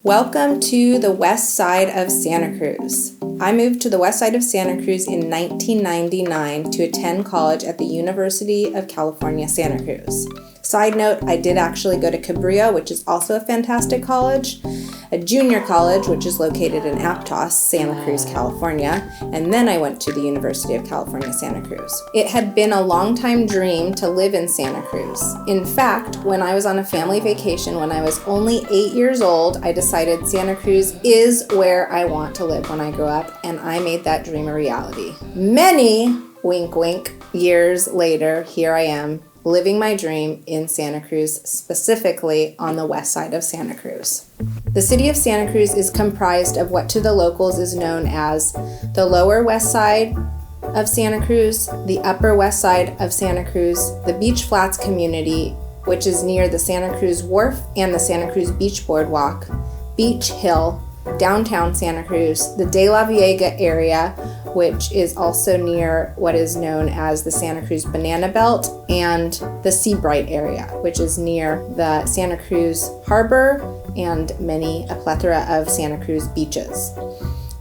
Welcome to the west side of Santa Cruz. I moved to the west side of Santa Cruz in 1999 to attend college at the University of California, Santa Cruz. Side note, I did actually go to Cabrillo, which is also a fantastic college, a junior college, which is located in Aptos, Santa Cruz, California, and then I went to the University of California, Santa Cruz. It had been a long-time dream to live in Santa Cruz. In fact, when I was on a family vacation when I was only 8 years old, I decided Santa Cruz is where I want to live when I grow up, and I made that dream a reality. Many, wink wink, years later, here I am, living my dream in Santa Cruz, specifically on the west side of Santa Cruz. The city of Santa Cruz is comprised of what to the locals is known as the lower west side of Santa Cruz, the upper west side of Santa Cruz, the Beach Flats community, which is near the Santa Cruz Wharf and the Santa Cruz Beach Boardwalk, Beach Hill, downtown Santa Cruz, the DeLaveaga area, which is also near what is known as the Santa Cruz Banana Belt, and the Seabright area, which is near the Santa Cruz Harbor and a plethora of Santa Cruz beaches.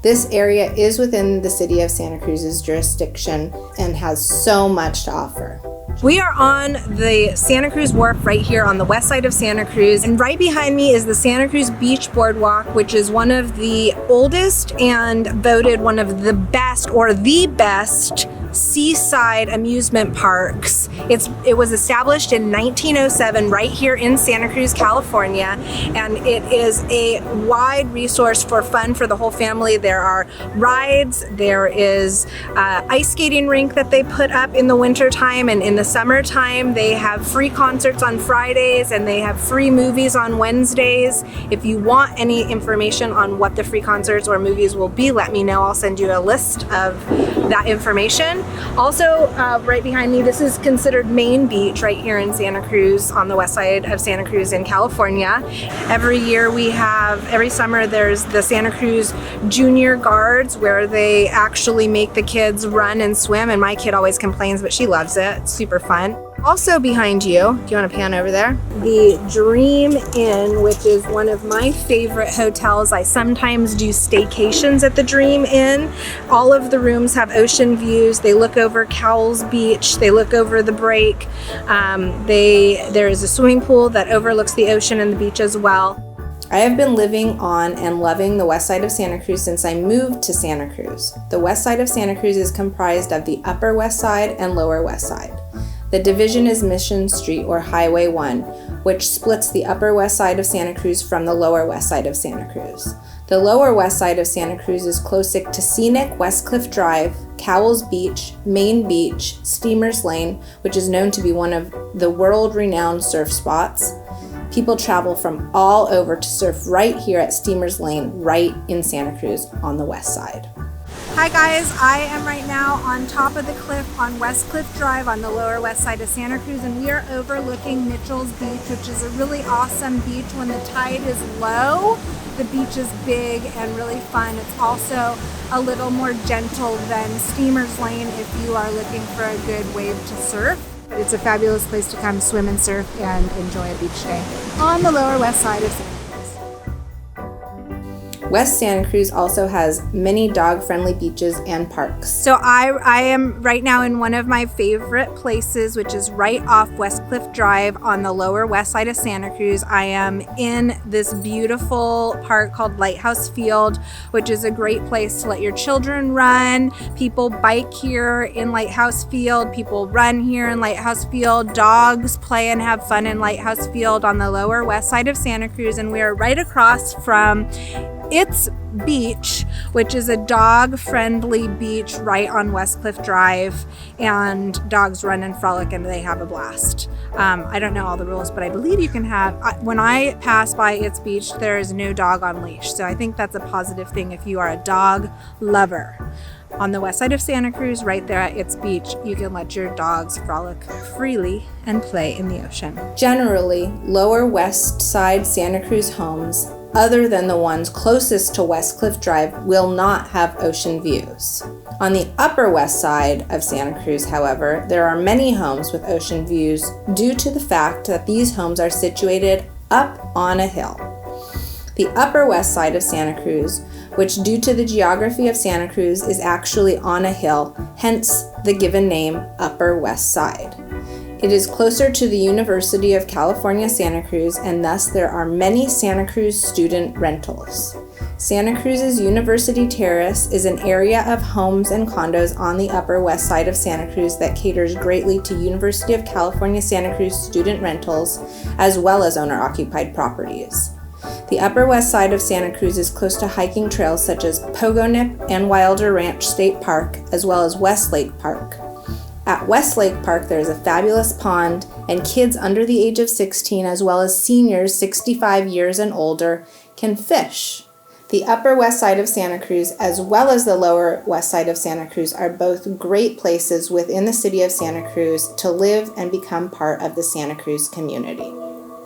This area is within the city of Santa Cruz's jurisdiction and has so much to offer. We are on the Santa Cruz Wharf right here on the west side of Santa Cruz, and right behind me is the Santa Cruz Beach Boardwalk, which is one of the oldest and voted one of the best or the best seaside amusement parks. It was established in 1907 right here in Santa Cruz, California, and it is a wide resource for fun for the whole family. There are rides, there is ice skating rink that they put up in the wintertime, and in the summertime they have free concerts on Fridays and they have free movies on Wednesdays. If you want any information on what the free concerts or movies will be, let me know. I'll send you a list of that information. Also, right behind me, this is considered Main Beach right here in Santa Cruz on the west side of Santa Cruz in California. Every summer there's the Santa Cruz Junior Guards where they actually make the kids run and swim, and my kid always complains, but she loves it. It's super fun. Also behind you, do you want to pan over there? The Dream Inn, which is one of my favorite hotels. I sometimes do staycations at the Dream Inn. All of the rooms have ocean views. They look over Cowell's beach. They look over the break. There is a swimming pool that overlooks the ocean and the beach as well. I have been living on and loving the west side of Santa Cruz since I moved to Santa Cruz. The west side of Santa Cruz is comprised of the upper west side and lower west side. The division is Mission Street or Highway 1, which splits the upper west side of Santa Cruz from the lower west side of Santa Cruz. The lower west side of Santa Cruz is closest to scenic Westcliff Drive, Cowell's Beach, Main Beach, Steamers Lane, which is known to be one of the world-renowned surf spots. People travel from all over to surf right here at Steamers Lane, right in Santa Cruz on the west side. Hi guys, I am right now on top of the cliff on Westcliff Drive on the lower west side of Santa Cruz, and we are overlooking Mitchell's Beach, which is a really awesome beach. When the tide is low, the beach is big and really fun. It's also a little more gentle than Steamers Lane if you are looking for a good wave to surf. But it's a fabulous place to come swim and surf and enjoy a beach day on the lower west side of Santa Cruz. West Santa Cruz also has many dog-friendly beaches and parks. So I am right now in one of my favorite places, which is right off Westcliff Drive on the lower west side of Santa Cruz. I am in this beautiful park called Lighthouse Field, which is a great place to let your children run. People bike here in Lighthouse Field. People run here in Lighthouse Field. Dogs play and have fun in Lighthouse Field on the lower west side of Santa Cruz, and we are right across from It's Beach, which is a dog-friendly beach right on Westcliff Drive, and dogs run and frolic and they have a blast. I don't know all the rules, but I believe you can have, when I pass by It's Beach, there is no dog on leash, so I think that's a positive thing if you are a dog lover. On the west side of Santa Cruz, right there at It's Beach, you can let your dogs frolic freely and play in the ocean. Generally, lower west side Santa Cruz homes, other than the ones closest to Westcliff Drive, will not have ocean views. On the upper west side of Santa Cruz, however, there are many homes with ocean views due to the fact that these homes are situated up on a hill. The Upper West Side of Santa Cruz, which due to the geography of Santa Cruz is actually on a hill, hence the given name Upper West Side. It is closer to the University of California, Santa Cruz, and thus there are many Santa Cruz student rentals. Santa Cruz's University Terrace is an area of homes and condos on the Upper West Side of Santa Cruz that caters greatly to University of California, Santa Cruz student rentals, as well as owner-occupied properties. The Upper West Side of Santa Cruz is close to hiking trails such as Poyo Nip and Wilder Ranch State Park, as well as Westlake Park. At Westlake Park, there is a fabulous pond, and kids under the age of 16, as well as seniors 65 years and older, can fish. The Upper West Side of Santa Cruz, as well as the Lower West Side of Santa Cruz, are both great places within the city of Santa Cruz to live and become part of the Santa Cruz community.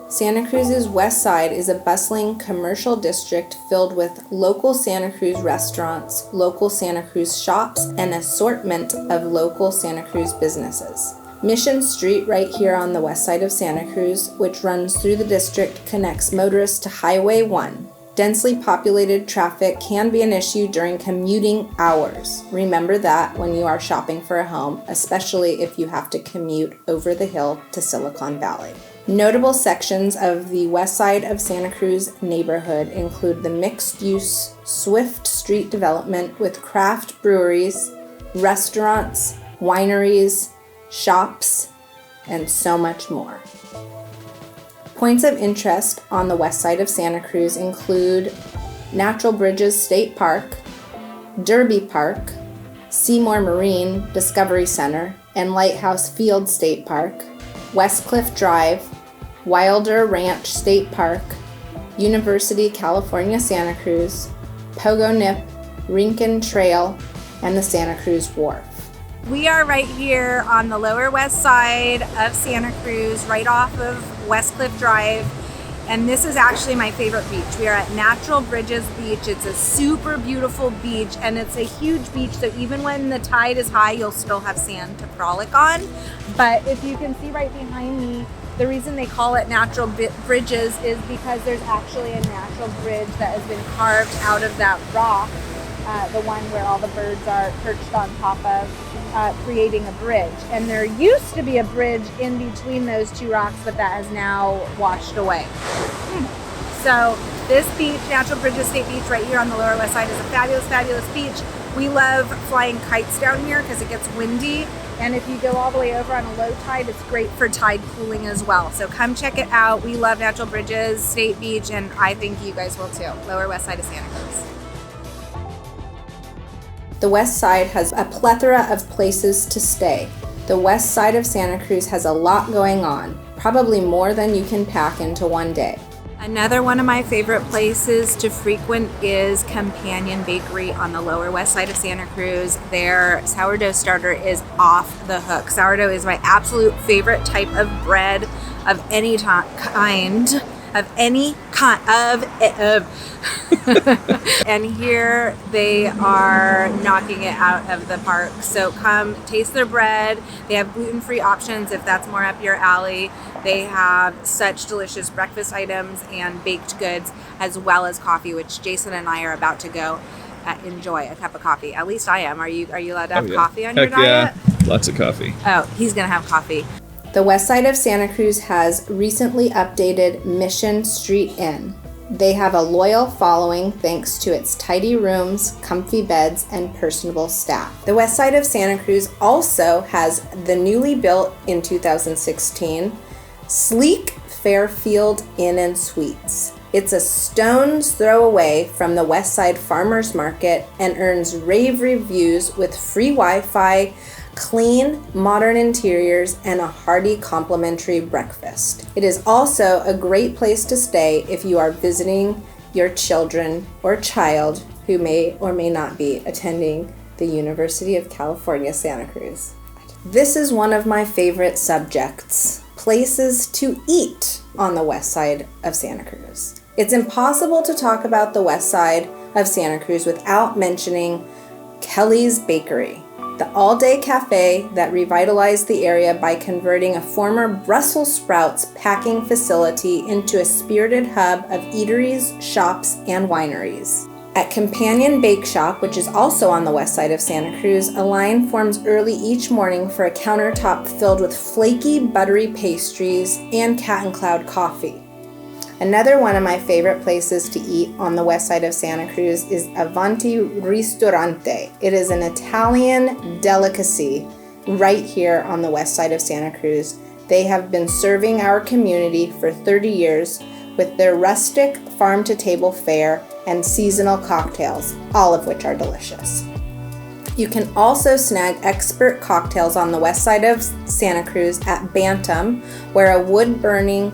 Santa Cruz's West Side is a bustling commercial district filled with local Santa Cruz restaurants, local Santa Cruz shops, and an assortment of local Santa Cruz businesses. Mission Street, right here on the west side of Santa Cruz, which runs through the district, connects motorists to Highway 1. Densely populated traffic can be an issue during commuting hours. Remember that when you are shopping for a home, especially if you have to commute over the hill to Silicon Valley. Notable sections of the west side of Santa Cruz neighborhood include the mixed-use Swift Street development with craft breweries, restaurants, wineries, shops, and so much more. Points of interest on the west side of Santa Cruz include Natural Bridges State Park, Derby Park, Seymour Marine Discovery Center, and Lighthouse Field State Park, Westcliff Drive, Wilder Ranch State Park, University California Santa Cruz, Poyo Nip, Rink and Trail, and the Santa Cruz Wharf. We are right here on the Lower West Side of Santa Cruz, right off of Westcliff Drive, and this is actually my favorite beach. We are at Natural Bridges Beach. It's a super beautiful beach, and it's a huge beach, so even when the tide is high, you'll still have sand to frolic on. But if you can see right behind me, the reason they call it Natural Bridges is because there's actually a natural bridge that has been carved out of that rock, the one where all the birds are perched on top of, creating a bridge. And there used to be a bridge in between those two rocks, but that has now washed away. So this beach, Natural Bridges State Beach, right here on the Lower West Side, is a fabulous, fabulous beach. We love flying kites down here because it gets windy. And if you go all the way over on a low tide, it's great for tide cooling as well. So come check it out. We love Natural Bridges State Beach, and I think you guys will too. Lower West Side of Santa Cruz. The west side has a plethora of places to stay. The west side of Santa Cruz has a lot going on, probably more than you can pack into one day. Another one of my favorite places to frequent is Companion Bakery on the Lower West Side of Santa Cruz. Their sourdough starter is off the hook. Sourdough is my absolute favorite type of bread of any kind. And here they are knocking it out of the park. So come taste their bread. They have gluten-free options if that's more up your alley. They have such delicious breakfast items and baked goods, as well as coffee, which Jason and I are about to go enjoy a cup of coffee. At least I am. Are you allowed to have coffee on your diet? Yeah, lots of coffee. Oh, he's gonna have coffee. The west side of Santa Cruz has recently updated Mission Street Inn. They have a loyal following thanks to its tidy rooms, comfy beds, and personable staff. The west side of Santa Cruz also has the newly built in 2016 sleek Fairfield Inn and Suites. It's a stone's throw away from the West Side Farmers Market and earns rave reviews with free Wi-Fi, clean, modern interiors, and a hearty complimentary breakfast. It is also a great place to stay if you are visiting your children or child who may or may not be attending the University of California, Santa Cruz. This is one of my favorite subjects, places to eat on the west side of Santa Cruz. It's impossible to talk about the west side of Santa Cruz without mentioning Kelly's Bakery. the all-day cafe that revitalized the area by converting a former Brussels sprouts packing facility into a spirited hub of eateries, shops, and wineries. At Companion Bake Shop, which is also on the west side of Santa Cruz, a line forms early each morning for a countertop filled with flaky, buttery pastries and Cat and Cloud coffee. Another one of my favorite places to eat on the west side of Santa Cruz is Avanti Ristorante. It is an Italian delicacy right here on the west side of Santa Cruz. They have been serving our community for 30 years with their rustic farm-to-table fare and seasonal cocktails, all of which are delicious. You can also snag expert cocktails on the west side of Santa Cruz at Bantam, where a wood-burning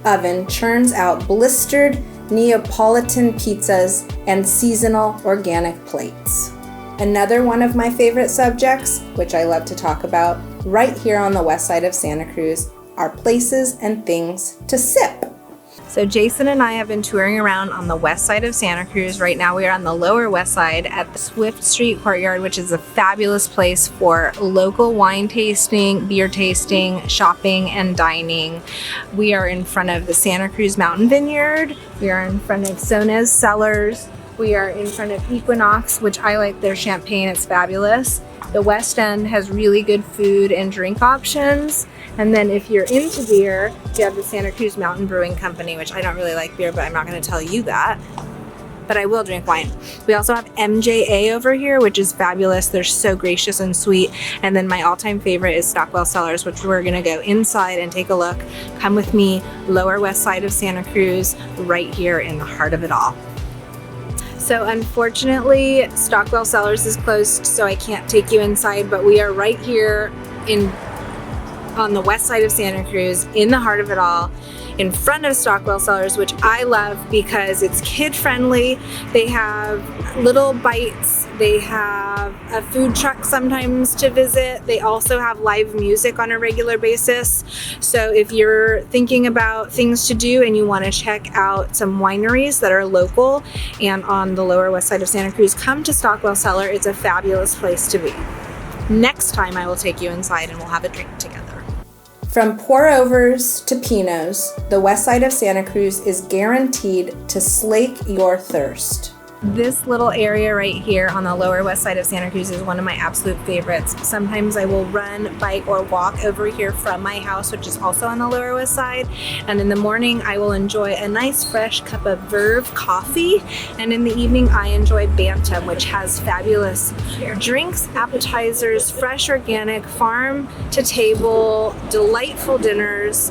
oven churns out blistered Neapolitan pizzas and seasonal organic plates. Another one of my favorite subjects, which I love to talk about, right here on the west side of Santa Cruz, are places and things to sip. So Jason and I have been touring around on the west side of Santa Cruz. Right now we are on the lower west side at the Swift Street Courtyard, which is a fabulous place for local wine tasting, beer tasting, shopping, and dining. We are in front of the Santa Cruz Mountain Vineyard. We are in front of Sonna's Cellars. We are in front of Equinox, which I like their champagne. It's fabulous. The West End has really good food and drink options. And then if you're into beer, you have the Santa Cruz Mountain Brewing Company, which I don't really like beer, but I'm not going to tell you that. But I will drink wine. We also have MJA over here, which is fabulous. They're so gracious and sweet. And then my all-time favorite is Stockwell Cellars, which we're going to go inside and take a look. Come with me, lower west side of Santa Cruz, right here in the heart of it all. So unfortunately, Stockwell Cellars is closed, so I can't take you inside, but we are right here on the west side of Santa Cruz, in the heart of it all, in front of Stockwell Cellars, which I love because it's kid-friendly. They have little bites. They have a food truck sometimes to visit. They also have live music on a regular basis. So if you're thinking about things to do and you want to check out some wineries that are local and on the lower west side of Santa Cruz, come to Stockwell Cellar. It's a fabulous place to be. Next time I will take you inside and we'll have a drink together. From pour-overs to Pinots, the west side of Santa Cruz is guaranteed to slake your thirst. This little area right here on the lower west side of Santa Cruz is one of my absolute favorites. Sometimes I will run, bike, or walk over here from my house, which is also on the lower west side. And in the morning, I will enjoy a nice fresh cup of Verve coffee. And in the evening, I enjoy Bantam, which has fabulous drinks, appetizers, fresh organic, farm to table, delightful dinners,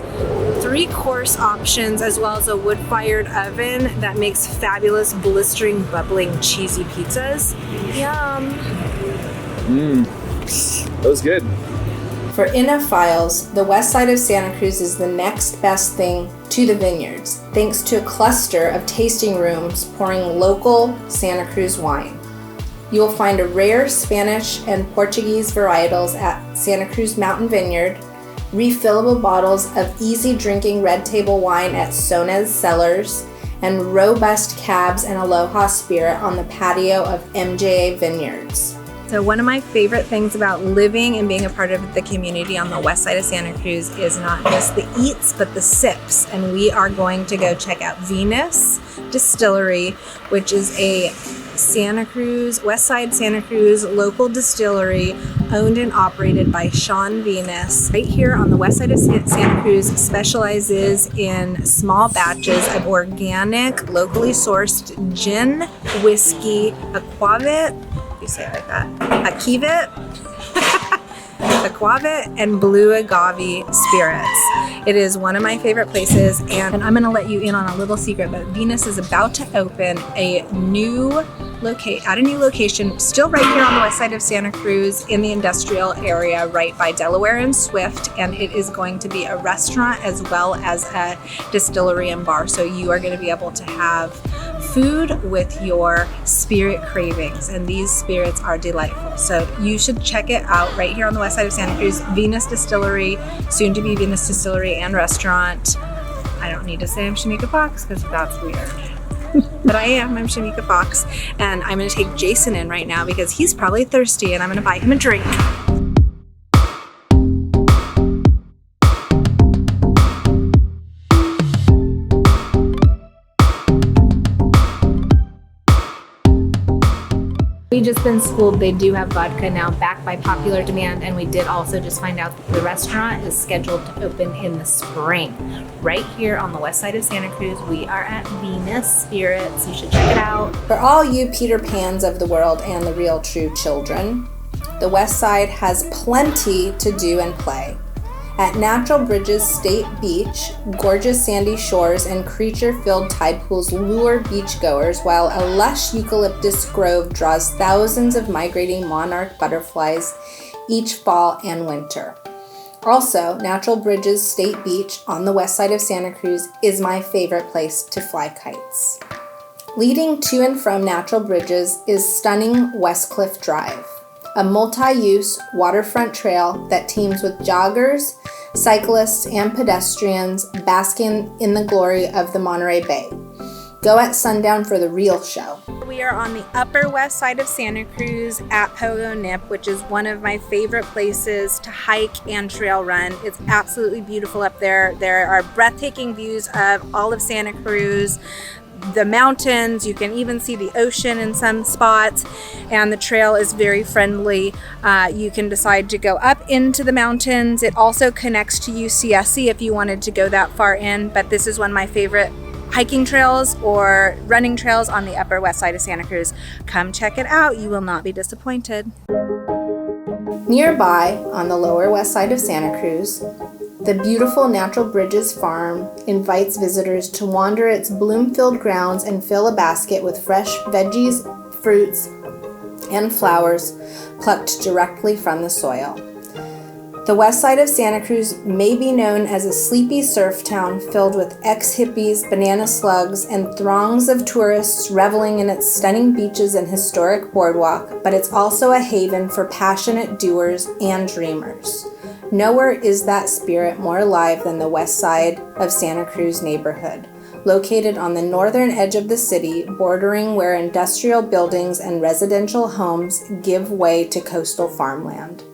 3-course options, as well as a wood-fired oven that makes fabulous blistering, bubbling, cheesy pizzas. Yum! That was good. For inophiles, the west side of Santa Cruz is the next best thing to the vineyards, thanks to a cluster of tasting rooms pouring local Santa Cruz wine. You will find a rare Spanish and Portuguese varietals at Santa Cruz Mountain Vineyard, refillable bottles of easy drinking red table wine at Sonna's Cellars, and robust cabs and Aloha Spirit on the patio of MJA Vineyards. So one of my favorite things about living and being a part of the community on the west side of Santa Cruz is not just the eats, but the sips. And we are going to go check out Venus Distillery, which is a Westside Santa Cruz local distillery owned and operated by Sean Venus. Right here on the west side of Santa Cruz, specializes in small batches of organic, locally sourced gin, whiskey, aquavit, you say it like that, aquavit, and blue agave spirits. It is one of my favorite places, and I'm going to let you in on a little secret, but Venus is about to open a new location, still right here on the west side of Santa Cruz in the industrial area right by Delaware and Swift, and it is going to be a restaurant as well as a distillery and bar. So you are going to be able to have food with your spirit cravings, and these spirits are delightful. So you should check it out right here on the west side of Santa Cruz, Venus Distillery, soon to be Venus Distillery and Restaurant. I don't need to say I'm Shamika Fox because that's weird. But I'm Shamika Fox, and I'm going to take Jason in right now because he's probably thirsty, and I'm going to buy him a drink. We just been schooled they do have vodka now, backed by popular demand, and we did also just find out that the restaurant is scheduled to open in the spring. Right here on the west side of Santa Cruz, we are at Venus Spirits. You should check it out. For all you Peter Pans of the world and the real true children, the West Side has plenty to do and play. At Natural Bridges State Beach, gorgeous sandy shores and creature-filled tide pools lure beachgoers, while a lush eucalyptus grove draws thousands of migrating monarch butterflies each fall and winter. Also, Natural Bridges State Beach on the west side of Santa Cruz is my favorite place to fly kites. Leading to and from Natural Bridges is stunning Westcliff Drive, a multi-use waterfront trail that teems with joggers, cyclists, and pedestrians basking in the glory of the Monterey Bay. Go at sundown for the real show. We are on the upper west side of Santa Cruz at Poyo Nip, which is one of my favorite places to hike and trail run. It's absolutely beautiful up there. There are breathtaking views of all of Santa Cruz, the mountains. You can even see the ocean in some spots, and the trail is very friendly. You can decide to go up into the mountains. It also connects to UCSC if you wanted to go that far in, but this is one of my favorite hiking trails or running trails on the upper west side of Santa Cruz. Come check it out. You will not be disappointed. Nearby, on the lower west side of Santa Cruz, the beautiful Natural Bridges Farm invites visitors to wander its bloom-filled grounds and fill a basket with fresh veggies, fruits, and flowers plucked directly from the soil. The west side of Santa Cruz may be known as a sleepy surf town filled with ex-hippies, banana slugs, and throngs of tourists reveling in its stunning beaches and historic boardwalk, but it's also a haven for passionate doers and dreamers. Nowhere is that spirit more alive than the west side of Santa Cruz neighborhood, located on the northern edge of the city, bordering where industrial buildings and residential homes give way to coastal farmland.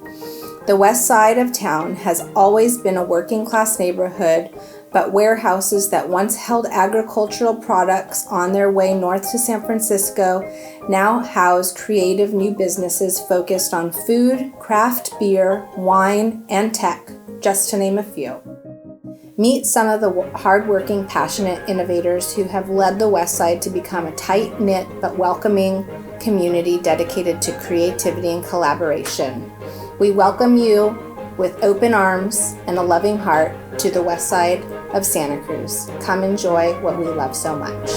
The west side of town has always been a working-class neighborhood, but warehouses that once held agricultural products on their way north to San Francisco now house creative new businesses focused on food, craft beer, wine, and tech, just to name a few. Meet some of the hardworking, passionate innovators who have led the West Side to become a tight-knit but welcoming community dedicated to creativity and collaboration. We welcome you with open arms and a loving heart to the west side of Santa Cruz. Come enjoy what we love so much.